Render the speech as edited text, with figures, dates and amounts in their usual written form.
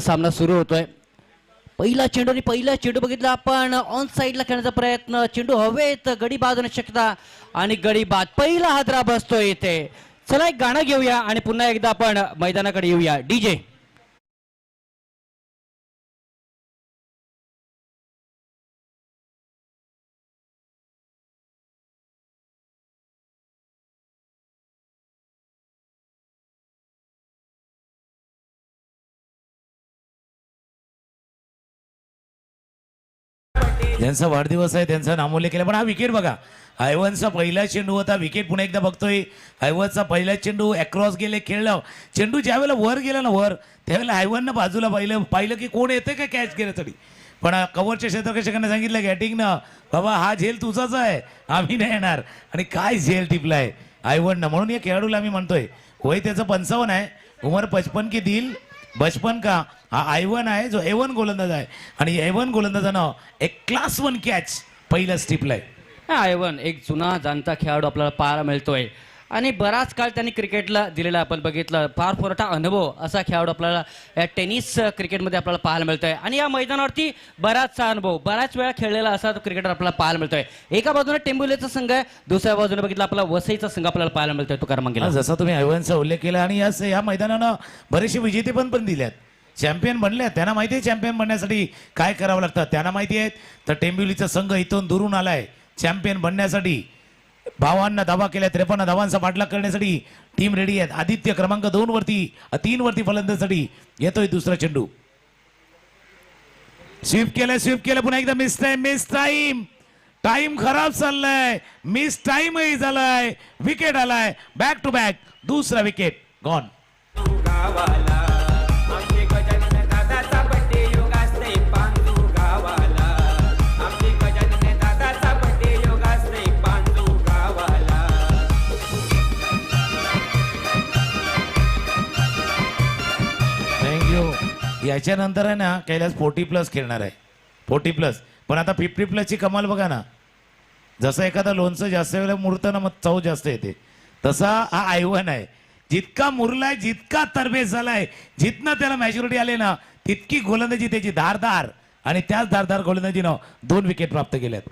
सामना सुरू होतोय. पहिला चेंडू आणि पहिला चेंडू बघितला आपण ऑन साईडला खेळण्याचा प्रयत्न, चेंडू हवेत, गडी बाद होण्याची शक्यता आणि गडी बाद. पहिला हादरा बसतोय इथे. चला एक गाणं घेऊया आणि पुन्हा एकदा आपण मैदानाकडे येऊया. डीजे ज्यांचा वाढदिवस आहे त्यांचा नामोल्लेख केला. पण हा विकेट बघा, आयवनचा पहिला चेंडू होता. विकेट पुन्हा एकदा बघतोय. आयवनचा पहिला चेंडू अक्रॉस गेले, खेळलं. चेंडू ज्या वेळेला वर गेला ना वर, त्यावेळेला आयवननं बाजूला पाहिलं की कोण येते का कॅच घेण्यासाठी. पण कव्हरच्या क्षेत्ररक्षकांना सांगितलं गॅटिंगनं, बाबा हा झेल तुझाच आहे, आम्ही नाही येणार. आणि काय झेल टिपलाय आयवननं. म्हणून या खेळाडूला आम्ही म्हणतोय, वय त्याचं 55 आहे, उमर 55 की दिल बचपन का. हा आयवन आहे जो A1 गोलंदाज आहे आणि A1 गोलंदाजानं एक क्लास 1 कॅच पहिला स्टिपलाय. आयवन एक जुना जाणता खेळाडू आपल्याला पाहायला मिळतोय आणि बराच काळ त्यांनी क्रिकेटला दिलेला आपण बघितलं. फार मोठा अनुभव असा खेळाडू आपल्याला या टेनिस क्रिकेटमध्ये आपल्याला पाहायला मिळतोय आणि या मैदानावरती बराचसा अनुभव, बऱ्याच वेळा खेळलेला असा तो क्रिकेटर आपल्याला पाहायला मिळतोय. एका बाजूने टेंबुलेचा संघ आहे, दुसऱ्या बाजूने बघितलं आपला वसईचा संघ आपल्याला पाहायला मिळतोय. तुकाराम मंगेला, जसा तुम्ही आयवनचा उल्लेख केला आणि या मैदानानं बरेचसे विजेते पण दिल्यात, चॅम्पियन बनल्यात. त्यांना माहिती आहे चॅम्पियन बनण्यासाठी काय करावं लागतं, त्यांना माहिती आहे. तर टेंबिवलीचा संघ इथून दुरून आलाय चॅम्पियन बनण्यासाठी. भावांना धावा केल्या, 53 धावांचा पाठलाग करण्यासाठी टीम रेडी आहेत. आदित्य क्रमांक 3 वरती फलंदाजीसाठी येतोय दुसरा चेंडू. स्वीप केलं पुन्हा एकदा मिस टाइम खराब चाललाय, मिस टाइमही झालाय, विकेट आलाय. बॅक टू बॅक दुसरा विकेट गॉन. याच्यानंतर आहे ना कैलास 40+ खेळणार आहे, 40+. पण आता 50+ कमाल बघा ना. जसं एखादा लोणचं जास्त वेळेला मुरतं ना, मग चव जास्त येते, तसा हा आयवन आहे. जितका मुरलाय, जितका तरबेज झालाय, जितनं त्याला मॅच्युरिटी आले ना, तितकी गोलंदाजी त्याची धारदार आणि त्याच धारदार गोलंदाजीनं 2 विकेट प्राप्त केल्यात.